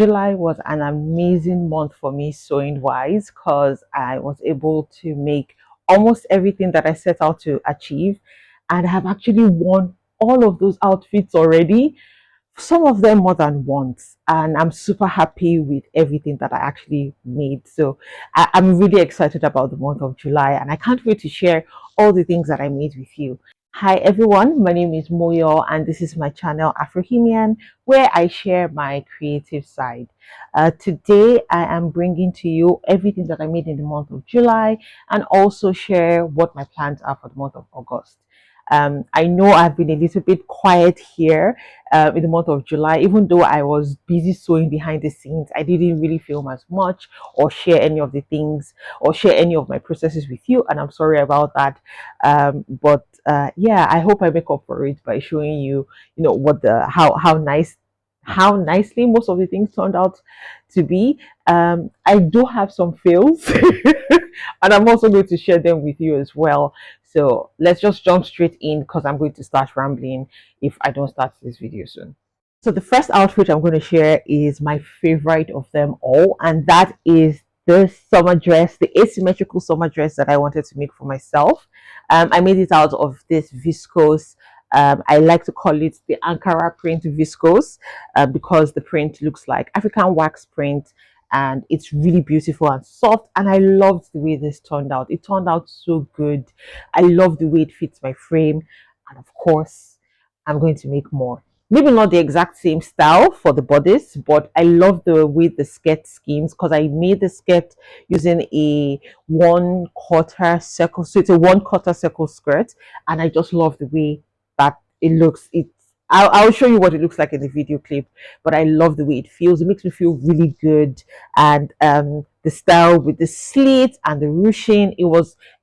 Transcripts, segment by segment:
July was an amazing month for me sewing wise because I was able to make almost everything that I set out to achieve, and I have actually worn all of those outfits already, some of them more than once, and I'm super happy with everything that I actually made. So I'm really excited about the month of July, and I can't wait to share all the things that I made with you. Hi everyone, my name is Moyo, and this is my channel Afrohemian, where I share my creative side. Today I am bringing to you everything that I made in the month of July, and also share what my plans are for the month of August. I know I've been a little bit quiet here in the month of July. Even though I was busy sewing behind the scenes, I didn't really film as much or share any of the things or share any of my processes with you, and I'm sorry about that. But yeah, I hope I make up for it by showing you, what the how nicely most of the things turned out to be. I do have some fails, and I'm also going to share them with you as well. So let's just jump straight in because I'm going to start rambling if I don't start this video soon. So the first outfit I'm going to share is my favorite of them all, and that is the summer dress, the asymmetrical summer dress that I wanted to make for myself. I made it out of this viscose. I like to call it the Ankara print viscose because the print looks like African wax print, and it's really beautiful and soft, and I loved the way this turned out. It turned out so good. I love the way it fits my frame, and of course I'm going to make more. Maybe not the exact same style for the bodice, but I love the way the skirt schemes because I made the skirt using a 1/4 circle. So it's a 1/4 circle skirt, and I just love the way that it looks. I'll show you what it looks like in the video clip, but I love the way it feels. It makes me feel really good, and the style with the slits and the ruching,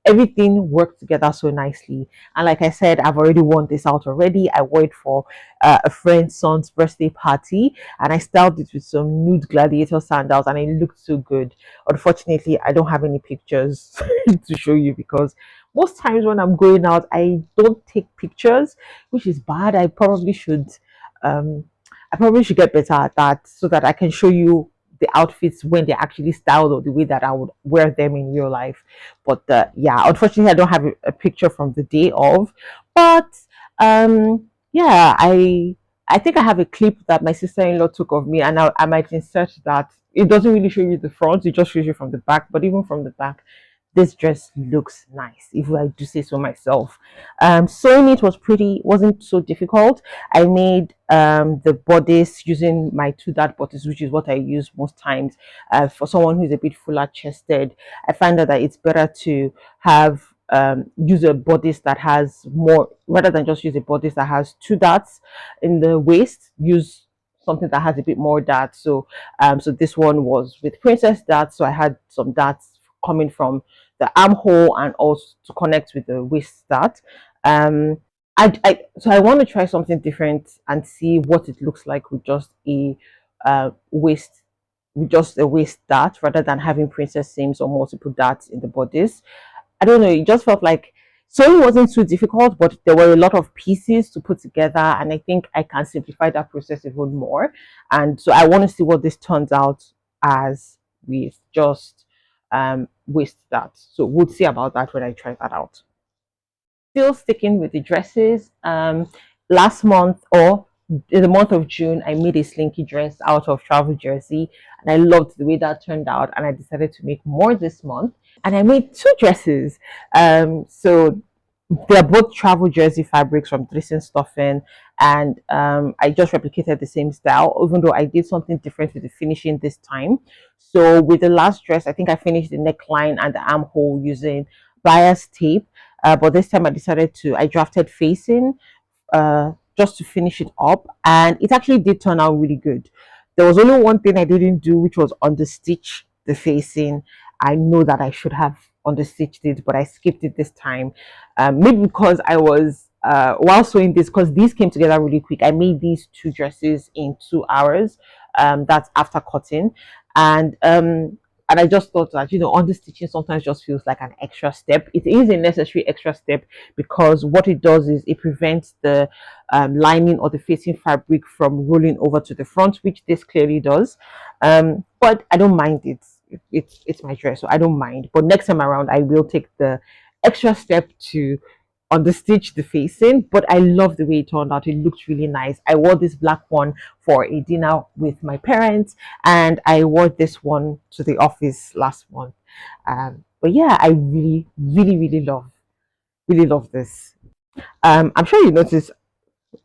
everything worked together so nicely. And like I said, I've already worn this out already. I wore it for a friend's son's birthday party, and I styled it with some nude gladiator sandals, and it looked so good. Unfortunately, I don't have any pictures to show you because most times when I'm going out, I don't take pictures, which is bad. Um, I probably should get better at that so that I can show you the outfits when they're actually styled or the way that I would wear them in real life. But yeah, unfortunately, I don't have a picture from the day of. But yeah, I think I have a clip that my sister-in-law took of me, and I might insert that. It doesn't really show you the front; it just shows you from the back. But even from the back, this dress looks nice, if I do say so myself. Sewing it wasn't so difficult. I made the bodice using my 2 dart bodice, which is what I use most times. For someone who's a bit fuller chested, I find that it's better to have use a bodice that has more, rather than just use a bodice that has 2 darts in the waist. Use something that has a bit more darts. So this one was with princess darts, so I had some darts coming from the armhole and also to connect with the waist dart. um so I want to try something different and see what it looks like with just a waist, dart, rather than having princess seams or multiple darts in the bodice. I don't know, it just felt like sewing wasn't too difficult, but there were a lot of pieces to put together, and I think I can simplify that process even more. And so I want to see what this turns out as with just waist that. So we'll see about that when I try that out. Still sticking with the dresses. Last month, or in the month of June, I made a slinky dress out of travel jersey, and I loved the way that turned out, and I decided to make more this month, and I made 2 dresses. So they're both travel jersey fabrics from Dressing Stuffing, and I just replicated the same style, even though I did something different with the finishing this time. So with the last dress, I think I finished the neckline and the armhole using bias tape, but this time I drafted facing just to finish it up, and it actually did turn out really good. There was only one thing I didn't do, which was understitch the facing. I know that I should have understitched it, but I skipped it this time. Maybe because I was while sewing this, because these came together really quick. I made these 2 dresses in 2 hours. That's after cutting, and I just thought that, understitching sometimes just feels like an extra step. It is a necessary extra step because what it does is it prevents the lining or the facing fabric from rolling over to the front, which this clearly does. But I don't mind it. It's my dress, so I don't mind. But next time around, I will take the extra step to understitch the facing. But I love the way it turned out. It looked really nice. I wore this black one for a dinner with my parents, and I wore this one to the office last month. But yeah, I really love this. I'm sure you noticed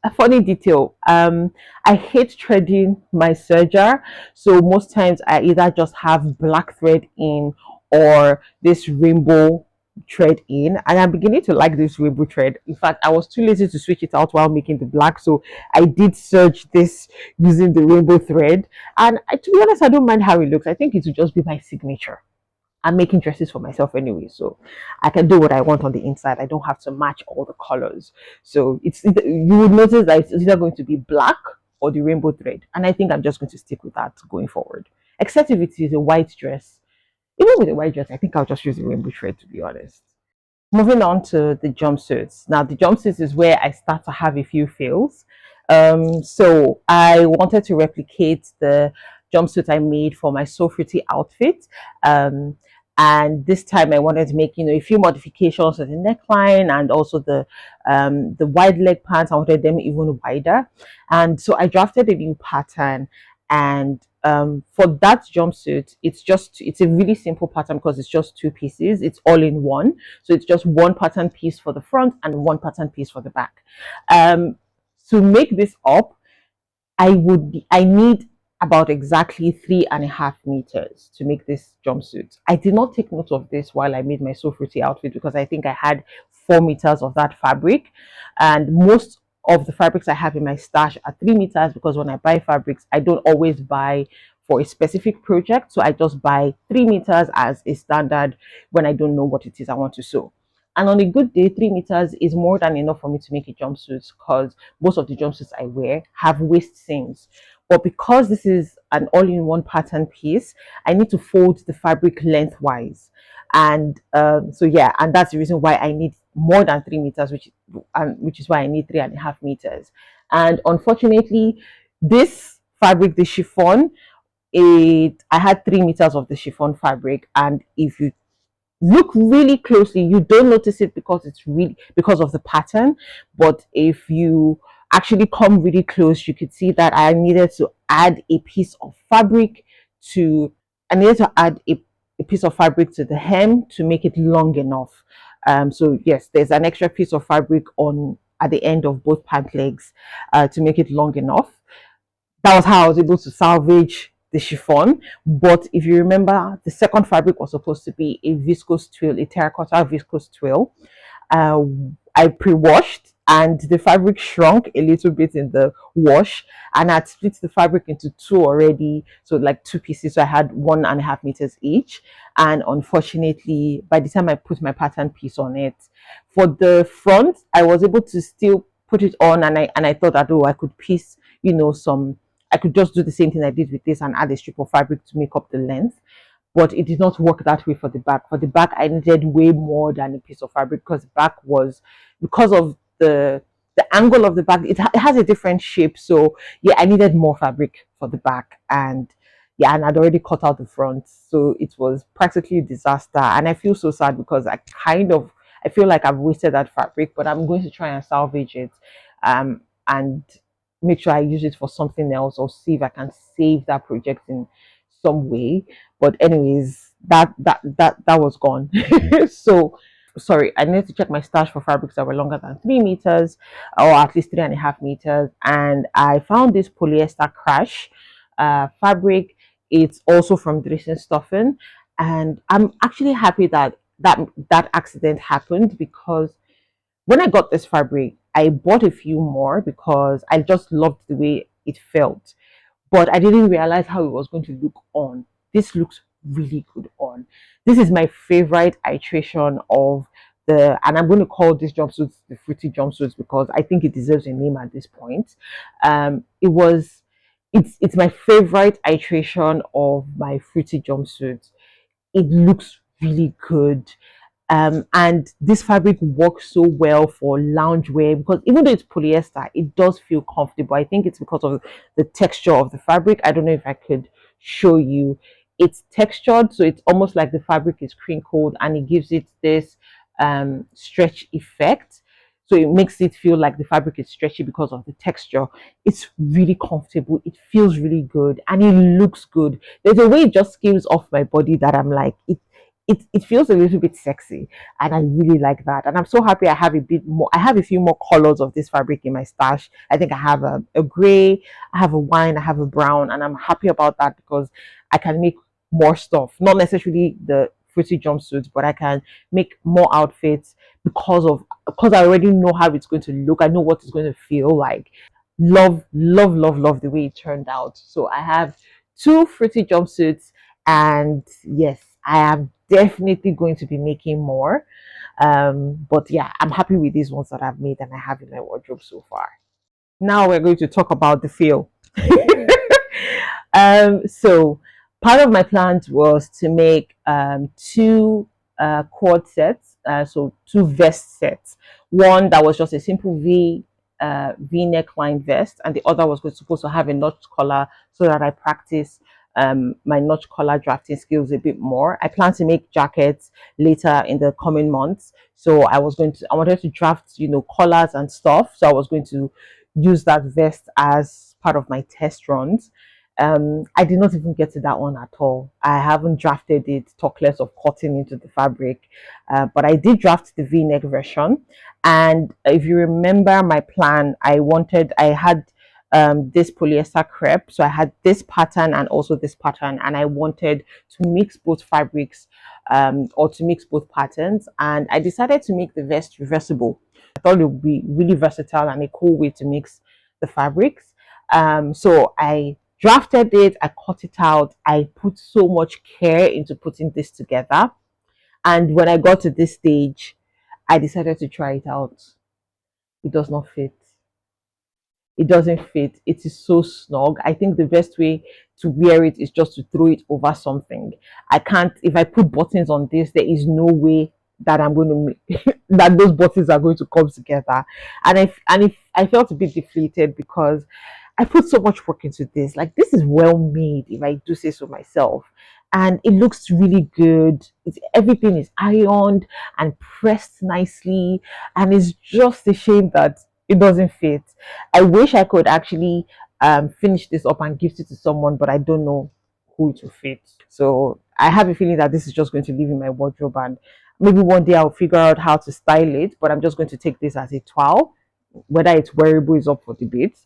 a funny detail. I hate threading my serger, so most times I either just have black thread in or this rainbow thread in, and I'm beginning to like this rainbow thread. In fact, I was too lazy to switch it out while making the black, so I did serge this using the rainbow thread. And to be honest, I don't mind how it looks. I think it will just be my signature. I'm making dresses for myself anyway, so I can do what I want on the inside. I don't have to match all the colors. So you would notice that it's either going to be black or the rainbow thread, and I think I'm just going to stick with that going forward. Except if it is a white dress. Even with a white dress, I think I'll just use the rainbow thread, to be honest. Moving on to the jumpsuits. Now, the jumpsuits is where I start to have a few fails. So I wanted to replicate the jumpsuit I made for my So Pretty outfit. And this time I wanted to make, a few modifications to the neckline and also the wide leg pants. I wanted them even wider. And so I drafted a new pattern, and for that jumpsuit, it's a really simple pattern because it's just two pieces. It's all in one, so it's just one pattern piece for the front and one pattern piece for the back. um to make this up, I need about exactly 3.5 meters to make this jumpsuit. I did not take note of this while I made my So Fruity outfit because I think I had 4 meters of that fabric, and most of the fabrics I have in my stash are 3 meters because when I buy fabrics, I don't always buy for a specific project, so I just buy 3 meters as a standard when I don't know what it is I want to sew. And on a good day, 3 meters is more than enough for me to make a jumpsuit because most of the jumpsuits I wear have waist seams. But because this is an all-in-one pattern piece, I need to fold the fabric lengthwise. And so yeah, and that's the reason why I need more than 3 meters, which is why I need 3.5 meters. And unfortunately, this fabric, the chiffon, I had 3 meters of the chiffon fabric, and if you look really closely, you don't notice it because it's really because of the pattern. But if you actually come really close, you could see that to I needed to add a piece of fabric to the hem to make it long enough. So yes, there's an extra piece of fabric on at the end of both pant legs to make it long enough. That was how I was able to salvage the chiffon. But if you remember, the second fabric was supposed to be a viscose twill, a terracotta viscose twill. uh, I pre-washed, and the fabric shrunk a little bit in the wash, and I'd split the fabric into two already, so like two pieces. So I had 1.5 meters each, and unfortunately, by the time I put my pattern piece on it, for the front, I was able to still put it on, and I thought that, oh, I could piece, some. I could just do the same thing I did with this and add a strip of fabric to make up the length, but it did not work that way for the back. For the back, I needed way more than a piece of fabric because the back was, because of the angle of the back, it has a different shape. So yeah, I needed more fabric for the back, and yeah, and I'd already cut out the front, so it was practically a disaster. And I feel so sad because I feel like I've wasted that fabric, but I'm going to try and salvage it, and make sure I use it for something else or see if I can save that project in some way. But anyways, that was gone. So sorry, I need to check my stash for fabrics that were longer than 3 meters or at least 3.5 meters. And I found this polyester crash fabric. It's also from Dressing Stuffing, and I'm actually happy that accident happened because when I got this fabric, I bought a few more because I just loved the way it felt, but I didn't realize how it was going to look on. This looks really good on. This is my favorite iteration of and I'm going to call this jumpsuit the fruity jumpsuits because I think it deserves a name at this point. It's my favorite iteration of my fruity jumpsuit. It looks really good. And this fabric works so well for loungewear because even though it's polyester, it does feel comfortable. I think it's because of the texture of the fabric. I don't know if I could show you. It's textured, so it's almost like the fabric is crinkled, and it gives it this stretch effect. So it makes it feel like the fabric is stretchy because of the texture. It's really comfortable. It feels really good, and it looks good. There's a way it just skims off my body that I'm like, it feels a little bit sexy, and I really like that. And I'm so happy I have a bit more. I have a few more colors of this fabric in my stash. I think I have a gray, I have a wine, I have a brown, and I'm happy about that because I can make more stuff. Not necessarily the fruity jumpsuits, but I can make more outfits because I already know how it's going to look. I know what it's going to feel like. Love, love, love, love the way it turned out. So I have two fruity jumpsuits, and yes, I am definitely going to be making more. But yeah, I'm happy with these ones that I've made and I have in my wardrobe so far. Now we're going to talk about the feel. So part of my plans was to make two cord sets, so two vest sets. One that was just a simple V neckline vest, and the other was supposed to have a notch collar so that I practice my notch collar drafting skills a bit more. I plan to make jackets later in the coming months, so I wanted to draft, collars and stuff. So I was going to use that vest as part of my test runs. I did not even get to that one at all. I haven't drafted it, talk less of cutting into the fabric. But I did draft the V-neck version. And if you remember my plan, I had this polyester crepe. So I had this pattern and also this pattern, and I wanted to mix both fabrics or to mix both patterns. And I decided to make the vest reversible. I thought it would be really versatile and a cool way to mix the fabrics. So I drafted it, I cut it out, I put so much care into putting this together. And when I got to this stage, I decided to try it out. It does not fit. It doesn't fit. It is so snug. I think the best way to wear it is just to throw it over something. I can't, if I put buttons on this, there is no way that I'm going to make that those buttons are going to come together. And if I felt a bit deflated because I put so much work into this. Like, this is well made, if I do say so myself. And it looks really good. Everything is ironed and pressed nicely. And it's just a shame that it doesn't fit. I wish I could actually finish this up and gift it to someone, but I don't know who it will fit. So I have a feeling that this is just going to live in my wardrobe, and maybe one day I'll figure out how to style it, but I'm just going to take this as a trial. Whether it's wearable is up for debate.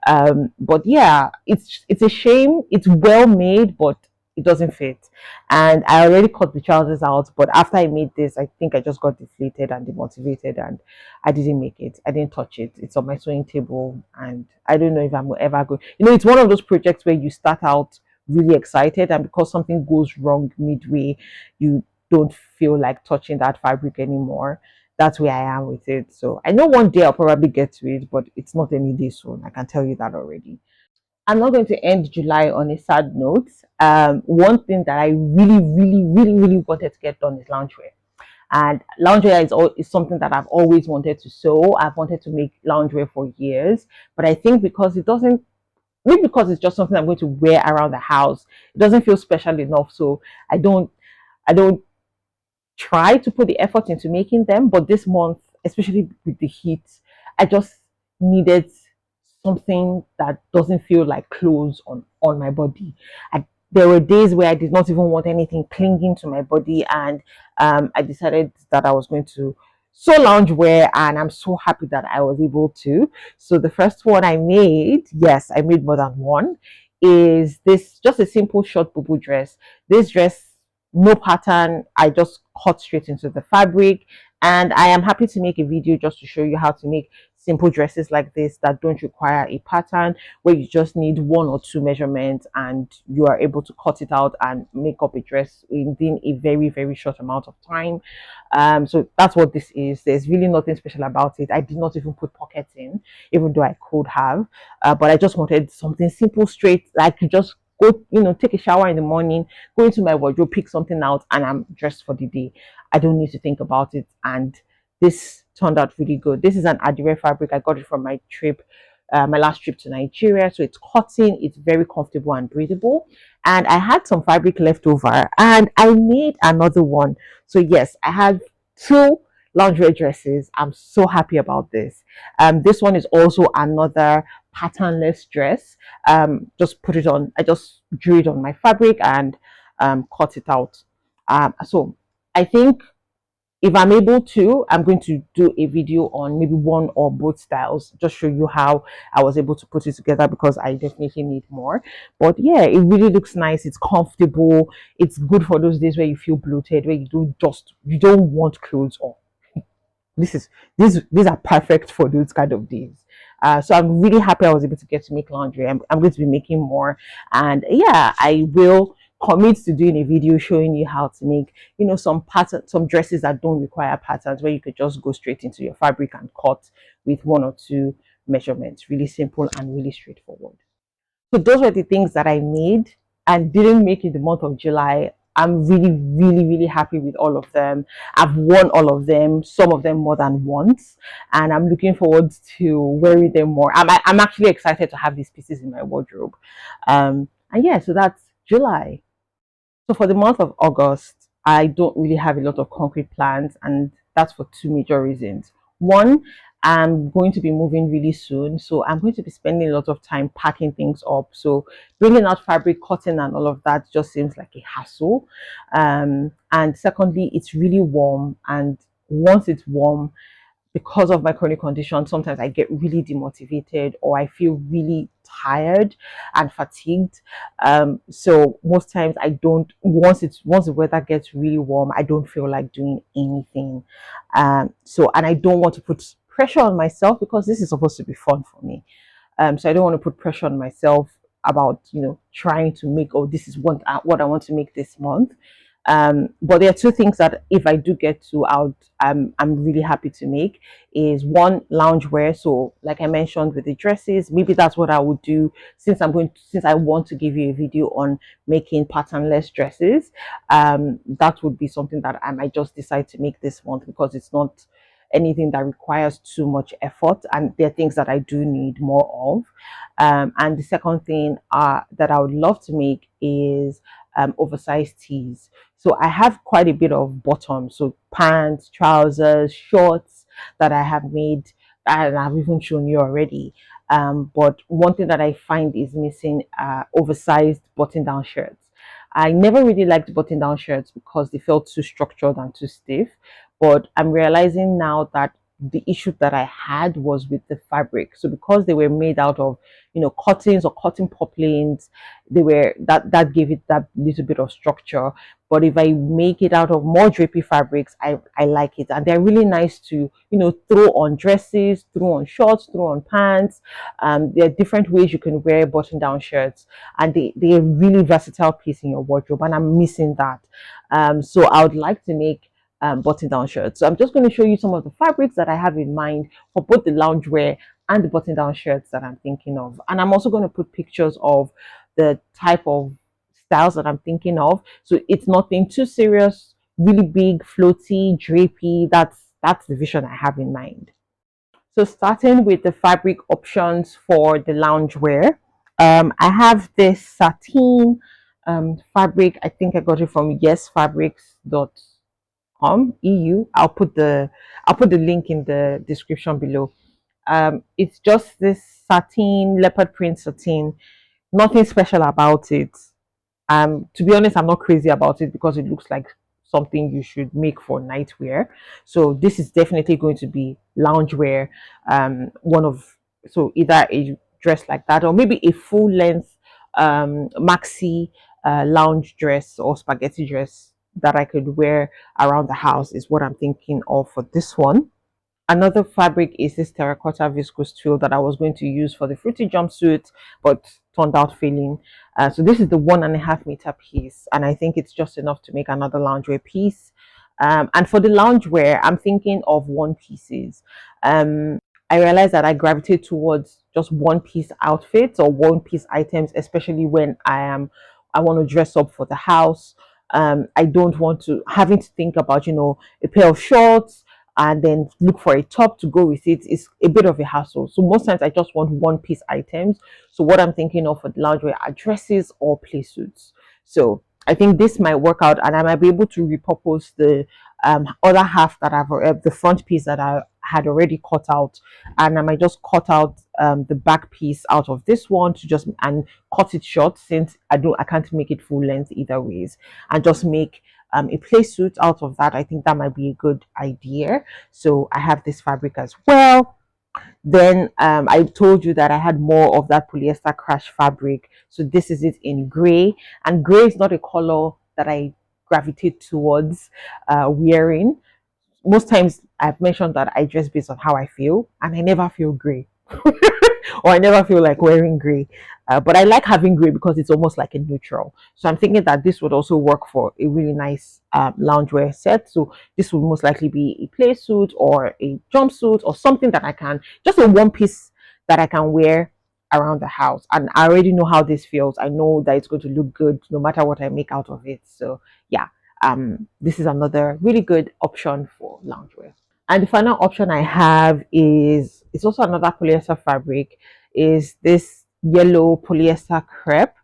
But yeah, it's a shame. It's well made, but it doesn't fit. And I already cut the trousers out, but after I made this, I think I just got deflated and demotivated, and I didn't make it. I didn't touch it. It's on my sewing table, and I don't know if I'm ever going. It's one of those projects where you start out really excited, and because something goes wrong midway, you don't feel like touching that fabric anymore. That's where I am with it. So I know one day I'll probably get to it, but it's not any day soon. I can tell you that already. I'm not going to end July on a sad note. One thing that I really, really, really, really wanted to get done is loungewear. And loungewear is something that I've always wanted to sew. I've wanted to make loungewear for years, but I think because it doesn't, maybe because it's just something I'm going to wear around the house, it doesn't feel special enough. So I don't try to put the effort into making them. But this month, especially with the heat, I just needed something that doesn't feel like clothes on my body. There were days where I did not even want anything clinging to my body, and I decided that I was going to sew loungewear, and I'm so happy that I was able to. So the first one I made, yes, I made more than one, is this just a simple short boo dress. This dress, no pattern, I just cut straight into the fabric, and I am happy to make a video just to show you how to make simple dresses like this that don't require a pattern, where you just need one or two measurements and you are able to cut it out and make up a dress within a very, very short amount of time. So that's what this is. There's really nothing special about it. I did not even put pockets in, even though I could have, but I just wanted something simple, straight, like you just go, take a shower in the morning, go into my wardrobe, pick something out, and I'm dressed for the day. I don't need to think about it. And this turned out really good. This is an Adire fabric. I got it from my last trip to Nigeria. So it's cotton, it's very comfortable and breathable. and I had some fabric left over and I made another one. So yes, I had two lingerie dresses. I'm so happy about this. This one is also another patternless dress. Just put it on, I just drew it on my fabric and cut it out. So I think if I'm able to, I'm going to do a video on maybe one or both styles, just show you how I was able to put it together because I definitely need more. But yeah, it really looks nice. It's comfortable. It's good for those days where you feel bloated, where you don't want clothes on. This is these are perfect for those kind of days. So I'm really happy I was able to get to make laundry. I'm going to be making more, and yeah, I will commit to doing a video showing you how to make, some pattern, some dresses that don't require patterns, where you could just go straight into your fabric and cut with one or two measurements. Really simple and really straightforward. So those were the things that I made and didn't make in the month of July. I'm really, really, really happy with all of them. I've worn all of them, some of them more than once, and I'm looking forward to wearing them more. I'm actually excited to have these pieces in my wardrobe. And yeah, so that's July. So for the month of August, I don't really have a lot of concrete plans, and that's for two major reasons. One, I'm going to be moving really soon, so I'm going to be spending a lot of time packing things up. So bringing out fabric, cotton, and all of that just seems like a hassle. And secondly, it's really warm, and once it's warm, because of my chronic condition, sometimes I get really demotivated or I feel really tired and fatigued. So most times I don't. Once the weather gets really warm, I don't feel like doing anything. And I don't want to put pressure on myself because this is supposed to be fun for me. So I don't want to put pressure on myself about trying to make, oh, this is what I want to make this month. But there are two things that if I do get to out, I'm really happy to make. Is one, loungewear. So like I mentioned with the dresses, maybe that's what I would do since I want to give you a video on making patternless dresses. That would be something that I might just decide to make this month because it's not anything that requires too much effort, and there are things that I do need more of. And the second thing that I would love to make is oversized tees. So I have quite a bit of bottoms, so pants, trousers, shorts that I have made, and I've even shown you already. But one thing that I find is missing oversized button-down shirts. I never really liked button-down shirts because they felt too structured and too stiff. But I'm realizing now that the issue that I had was with the fabric. So because they were made out of, cottons or cotton poplins, that gave it that little bit of structure. But if I make it out of more drapey fabrics, I like it, and they're really nice to throw on dresses, throw on shorts, throw on pants. There are different ways you can wear button down shirts, and they're really versatile piece in your wardrobe, and I'm missing that. So I would like to make button down shirts. So I'm just going to show you some of the fabrics that I have in mind for both the loungewear and the button down shirts that I'm thinking of. And I'm also going to put pictures of the type of styles that I'm thinking of. So it's nothing too serious, really big, floaty, drapey. That's the vision I have in mind. So starting with the fabric options for the loungewear, I have this sateen fabric. I think I got it from yesfabrics.com.eu. I'll put the link in the description below. It's just this sateen, leopard print sateen. Nothing special about it. To be honest, I'm not crazy about it because it looks like something you should make for nightwear. So this is definitely going to be loungewear. One of So either a dress like that or maybe a full length maxi lounge dress or spaghetti dress that I could wear around the house is what I'm thinking of for this one. Another fabric is this terracotta viscose twill that I was going to use for the fruity jumpsuit, but turned out failing. So this is the 1.5 meter piece, and I think it's just enough to make another loungewear piece. And for the loungewear, I'm thinking of one pieces. I realize that I gravitate towards just one piece outfits or one piece items, especially when I want to dress up for the house. I don't want to having to think about a pair of shorts, and then look for a top to go with it is a bit of a hassle. So most times I just want one piece items. So what I'm thinking of for the loungewear are dresses or play suits. So I think this might work out, and I might be able to repurpose the other half that the front piece that I had already cut out, and I might just cut out the back piece out of this one to just and cut it short, since I can't make it full length either ways, and just make a play suit out of that. I think that might be a good idea. So I have this fabric as well. Then I told you that I had more of that polyester crash fabric. So this is it in gray. And gray is not a color that I gravitate towards wearing. Most times I've mentioned that I dress based on how I feel, and I never feel gray. Or I never feel like wearing gray. But I like having gray because it's almost like a neutral. So I'm thinking that this would also work for a really nice loungewear set. So this would most likely be a play suit or a jumpsuit or something that I can, just a one piece that I can wear around the house. And I already know how this feels. I know that it's going to look good no matter what I make out of it. So yeah, this is another really good option for loungewear. And the final option I have is, it's also another polyester fabric, is this yellow polyester crepe.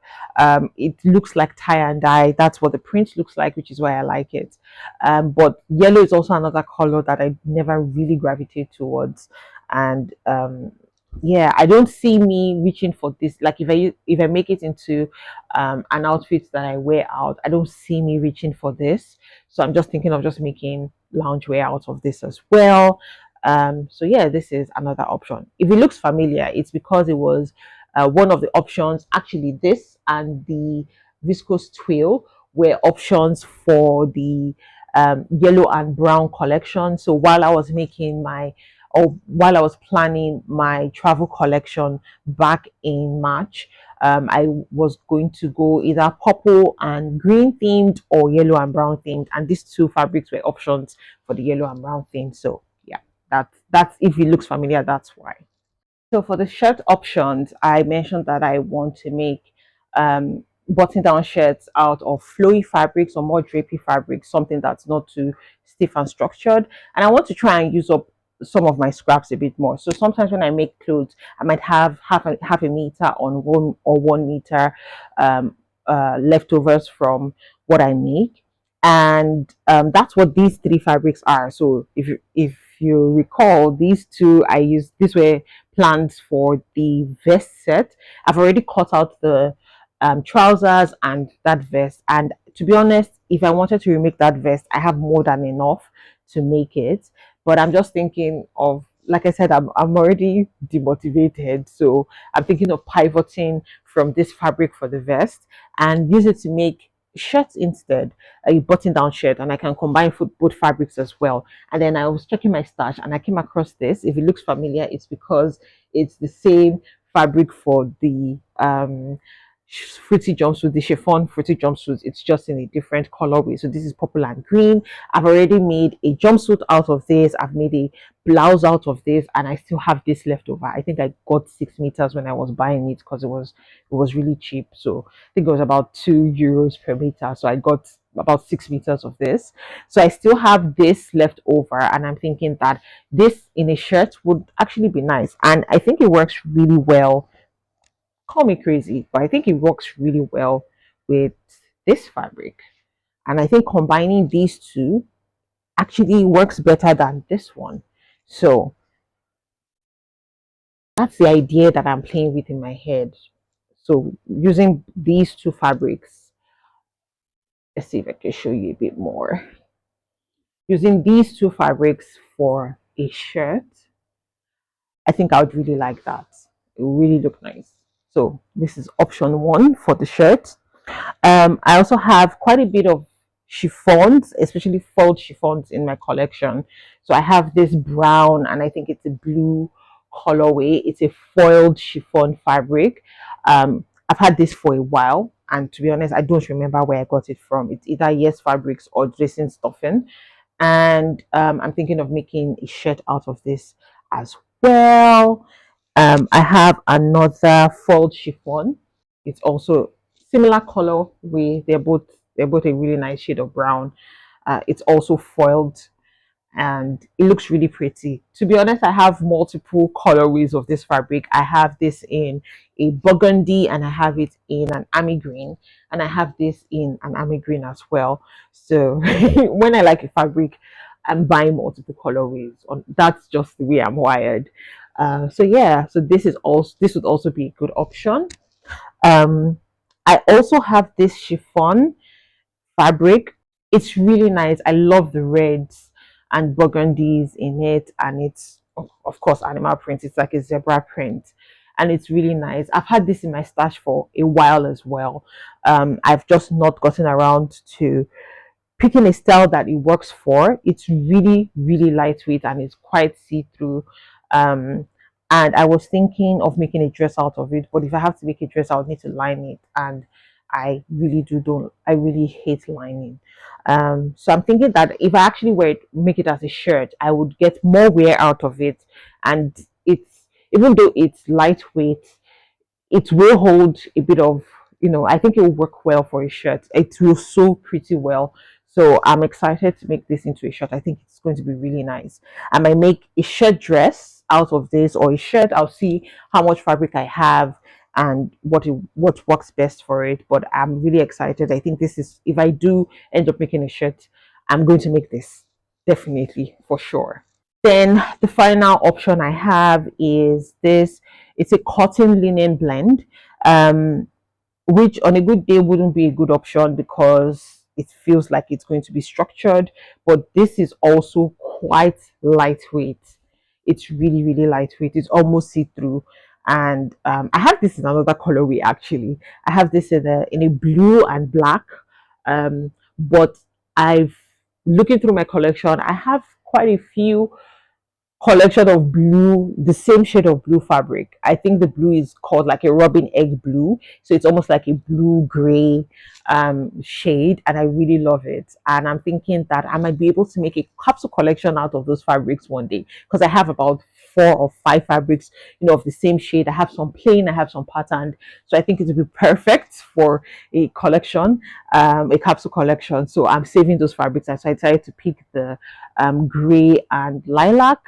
It looks like tie and dye. That's what the print looks like, which is why I like it. But yellow is also another color that I never really gravitate towards. And yeah, I don't see me reaching for this. Like if I make it into an outfit that I wear out, I don't see me reaching for this. So I'm just thinking of just making loungewear out of this as well. So yeah, this is another option. If it looks familiar, it's because it was one of the options. Actually, this and the viscose twill were options for the yellow and brown collection. So while I was making or while I was planning my travel collection back in March, I was going to go either purple and green themed or yellow and brown themed, and these two fabrics were options for the yellow and brown theme. So yeah, that's if it looks familiar, that's why. So for the shirt options, I mentioned that I want to make button-down shirts out of flowy fabrics or more drapey fabrics, something that's not too stiff and structured. And I want to try and use up some of my scraps a bit more. So sometimes when I make clothes, I might have half a meter on 1 meter leftovers from what I make, and that's what these three fabrics are. So if you recall, these two I used, these were plans for the vest set. I've already cut out the trousers and that vest. And to be honest, if I wanted to remake that vest, I have more than enough to make it. But I'm just thinking of, like I said, I'm already demotivated. So I'm thinking of pivoting from this fabric for the vest and use it to make shirts instead, a button down shirt, and I can combine both fabrics as well. And then I was checking my stash and I came across this. If it looks familiar, it's because it's the same fabric for the fruity jumpsuit, the chiffon fruity jumpsuit. It's just in a different colorway. So this is purple and green. I've already made a jumpsuit out of this. I've made a blouse out of this, and I still have this left over. I think I got 6 meters when I was buying it because it was really cheap. So I think it was about €2 per meter. So I got about 6 meters of this. So I still have this left over, and I'm thinking that this in a shirt would actually be nice. And I think it works really well. Call me crazy, but I think it works really well with this fabric. And I think combining these two actually works better than this one. So that's the idea that I'm playing with in my head. So using these two fabrics, let's see if I can show you a bit more. Using these two fabrics for a shirt, I think I would really like that. It will really look nice. So this is option one for the shirt. I also have quite a bit of chiffons, especially foiled chiffons in my collection. So I have this brown, and I think it's a blue colorway. It's a foiled chiffon fabric. I've had this for a while, and to be honest, I don't remember where I got it from. It's either Yes Fabrics or Dressing Stuffing, and I'm thinking of making a shirt out of this as well. I have another foiled chiffon. It's also similar color way. They're both a really nice shade of brown. It's also foiled, and it looks really pretty. To be honest, I have multiple colorways of this fabric. I have this in a burgundy, and I have it in an army green, and I have this in an army green as well. So when I like a fabric, I'm buying multiple colorways. On That's just the way I'm wired. So yeah, so this would also be a good option. Um, I also have this chiffon fabric. It's really nice. I love the reds and burgundies in it, and it's of course animal print. It's like a zebra print, and it's really nice. I've had this in my stash for a while as well. I've just not gotten around to picking a style that it works for. It's really, really lightweight and it's quite see-through. Um, and I was thinking of making a dress out of it, but if I have to make a dress, I would need to line it, and I really don't. I really hate lining. So I'm thinking that if I actually make it as a shirt, I would get more wear out of it, and it's even though it's lightweight, it will hold a bit of, I think it will work well for a shirt. It will sew pretty well. So I'm excited to make this into a shirt. I think it's going to be really nice. I might make a shirt dress out of this, or a shirt. I'll see how much fabric I have and what works best for it. But I'm really excited. I think this is, if I do end up making a shirt, I'm going to make this, definitely, for sure. Then the final option I have is this. It's a cotton linen blend, um, which on a good day wouldn't be a good option because it feels like it's going to be structured. But this is also quite lightweight. It's really, really lightweight. It's almost see-through. And I have this in another colorway actually. I have this in a blue and black. But I've looking through my collection, I have quite a few collection of blue, the same shade of blue fabric. I think the blue is called like a robin egg blue. So it's almost like a blue gray shade, and I really love it. And I'm thinking that I might be able to make a capsule collection out of those fabrics one day, because I have about 4 or 5 fabrics, of the same shade. I have some plain, I have some patterned. So I think it would be perfect for a collection, a capsule collection. So I'm saving those fabrics. So I decided to pick the gray and lilac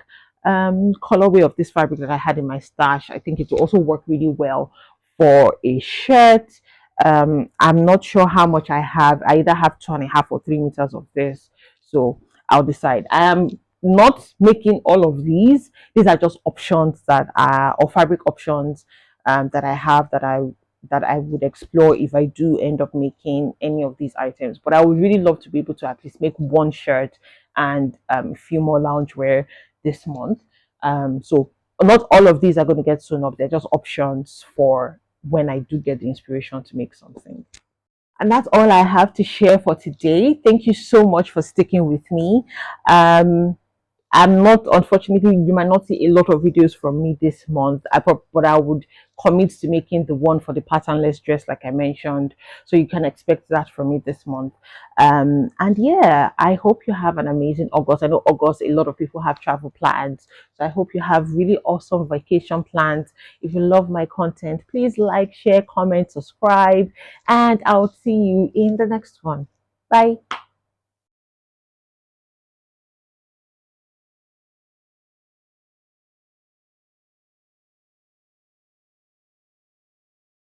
colorway of this fabric that I had in my stash. I think it will also work really well for a shirt. I'm not sure how much I have. I either have 2.5 or 3 meters of this, so I'll decide. I am not making all of these. These are just options that are, or fabric options, that I have, that I would explore if I do end up making any of these items. But I would really love to be able to at least make one shirt and a few more loungewear this month. So not all of these are going to get sewn up. They're just options for when I do get the inspiration to make something. And that's all I have to share for today. Thank you so much for sticking with me. Um, I'm not, unfortunately, you might not see a lot of videos from me this month. But I would commit to making the one for the patternless dress, like I mentioned. So you can expect that from me this month. And yeah, I hope you have an amazing August. I know August, a lot of people have travel plans. So I hope you have really awesome vacation plans. If you love my content, please like, share, comment, subscribe, and I'll see you in the next one. Bye.